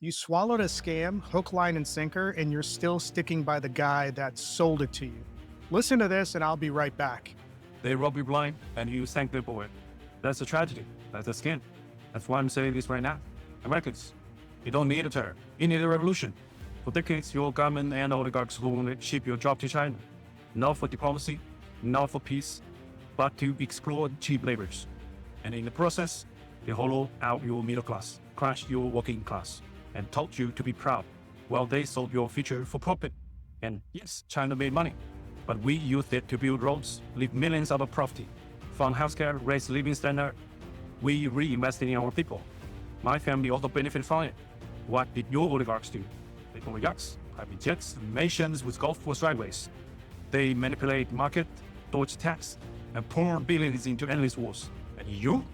You swallowed a scam, hook, line, and sinker, and you're still sticking by the guy that sold it to you. Listen to this, and I'll be right back. They rob you blind and you thank them for it. That's a tragedy. That's a scam. That's why I'm saying this right now. Americans, you don't need a terror. You need a revolution. For decades, your government and oligarchs will only ship your job to China. Not for diplomacy, not for peace, but to exploit cheap laborers. And in the process, they hollow out your middle class, crush your working class, and taught you to be proud while they sold your future for profit. And yes, China made money, but we used it to build roads, leave millions out of poverty, fund healthcare, raise living standard. We reinvested in our people. My family also benefited from it. What did your oligarchs do? They own yachts, private jets, mansions with golf course driveways. They manipulate market, dodge tax, and pour billions into endless wars. And you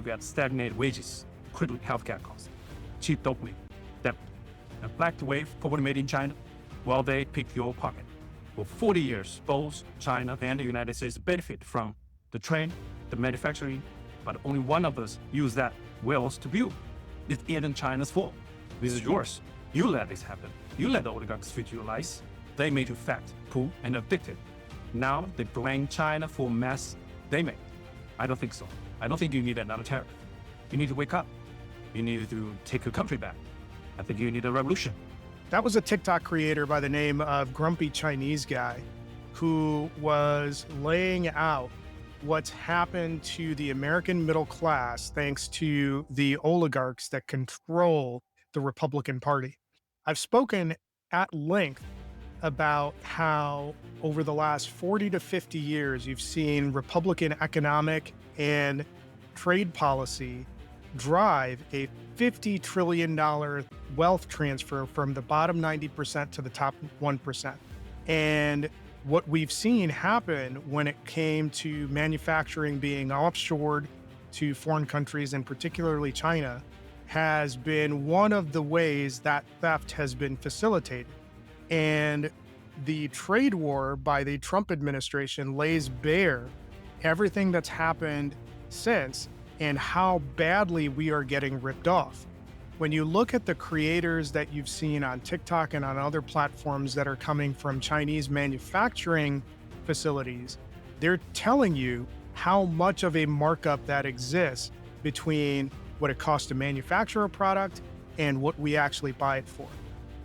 get stagnant wages, crippling healthcare costs, cheap dopamine, debt, and black wave poverty made in China, while they pick your pocket. For 40 years, both China and the United States benefit from the trade, the manufacturing, but only one of us use that wealth to build. It isn't China's fault. This is yours. You let this happen. You let the oligarchs feed your lies. They made you fat, poor, and addicted. Now they blame China for mess they made. I don't think so. I don't think you need another tariff. You need to wake up. You need to take your country back. I think you need a revolution. That was a TikTok creator by the name of Grumpy Chinese Guy who was laying out what's happened to the American middle class thanks to the oligarchs that control the Republican Party. I've spoken at length about how over the last 40 to 50 years, you've seen Republican economic and trade policy drive a $50 trillion wealth transfer from the bottom 90% to the top 1%. And what we've seen happen when it came to manufacturing being offshored to foreign countries, and particularly China, has been one of the ways that theft has been facilitated. And the trade war by the Trump administration lays bare everything that's happened since and how badly we are getting ripped off. When you look at the creators that you've seen on TikTok and on other platforms that are coming from Chinese manufacturing facilities, they're telling you how much of a markup that exists between what it costs to manufacture a product and what we actually buy it for.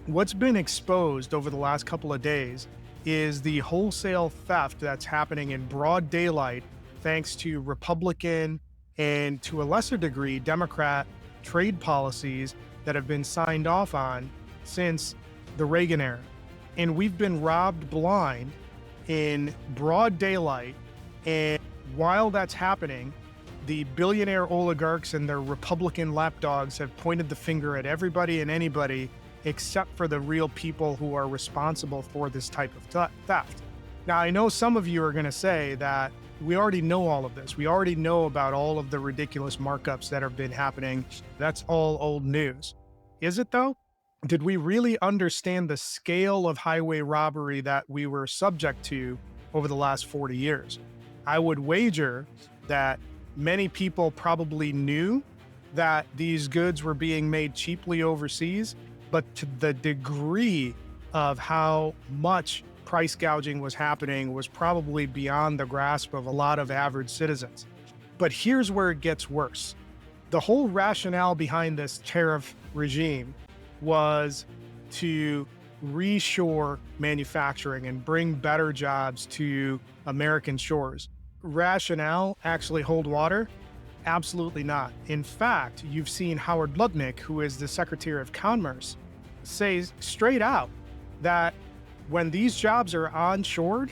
What's been exposed over the last couple of days is the wholesale theft that's happening in broad daylight thanks to Republican and, to a lesser degree, Democrat trade policies that have been signed off on since the Reagan era. And we've been robbed blind in broad daylight. And while that's happening, the billionaire oligarchs and their Republican lapdogs have pointed the finger at everybody and anybody except for the real people who are responsible for this type of theft. Now, I know some of you are going to say that we already know all of this. We already know about all of the ridiculous markups that have been happening. That's all old news. Is it though? Did we really understand the scale of highway robbery that we were subject to over the last 40 years? I would wager that many people probably knew that these goods were being made cheaply overseas, but to the degree of how much price gouging was happening was probably beyond the grasp of a lot of average citizens. But here's where it gets worse. The whole rationale behind this tariff regime was to reshore manufacturing and bring better jobs to American shores. Rationale actually hold water? Absolutely not. In fact, you've seen Howard Lutnick, who is the Secretary of Commerce, say straight out that when these jobs are onshored,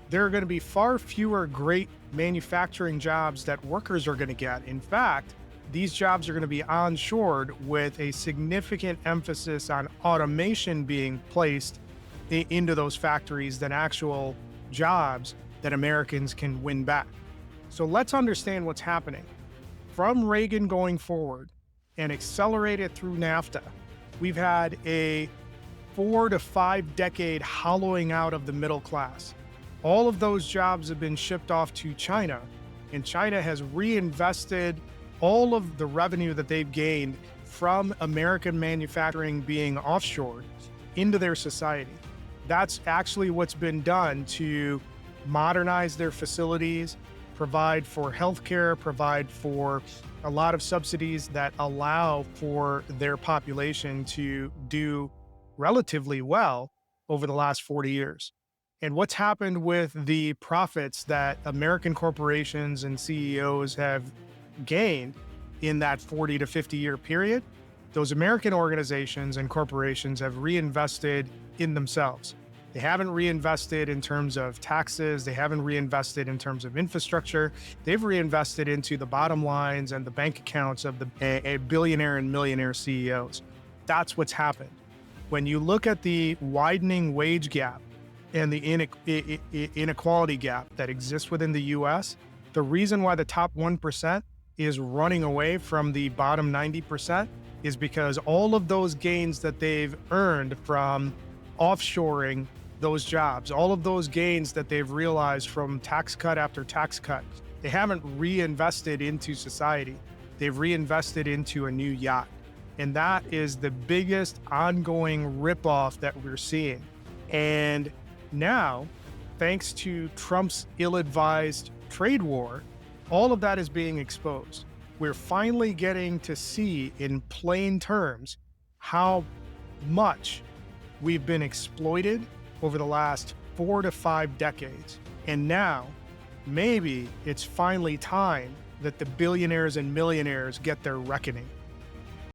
there are going to be far fewer great manufacturing jobs that workers are going to get. In fact, these jobs are going to be onshored with a significant emphasis on automation being placed into those factories than actual jobs that Americans can win back. So let's understand what's happening. From Reagan going forward and accelerated through NAFTA, we've had a 4 to 5 decade hollowing out of the middle class. All of those jobs have been shipped off to China, and China has reinvested all of the revenue that they've gained from American manufacturing being offshored into their society. That's actually what's been done to modernize their facilities, provide for healthcare, provide for a lot of subsidies that allow for their population to do relatively well over the last 40 years. And what's happened with the profits that American corporations and CEOs have gained in that 40 to 50 year period? Those American organizations and corporations have reinvested in themselves. They haven't reinvested in terms of taxes. They haven't reinvested in terms of infrastructure. They've reinvested into the bottom lines and the bank accounts of the billionaire and millionaire CEOs. That's what's happened. When you look at the widening wage gap and the inequality gap that exists within the US, the reason why the top 1% is running away from the bottom 90% is because all of those gains that they've earned from offshoring those jobs, all of those gains that they've realized from tax cut after tax cut, they haven't reinvested into society. They've reinvested into a new yacht. And that is the biggest ongoing ripoff that we're seeing. And now, thanks to Trump's ill-advised trade war, all of that is being exposed. We're finally getting to see in plain terms how much we've been exploited over the last 4 to 5 decades. And now, maybe it's finally time that the billionaires and millionaires get their reckoning.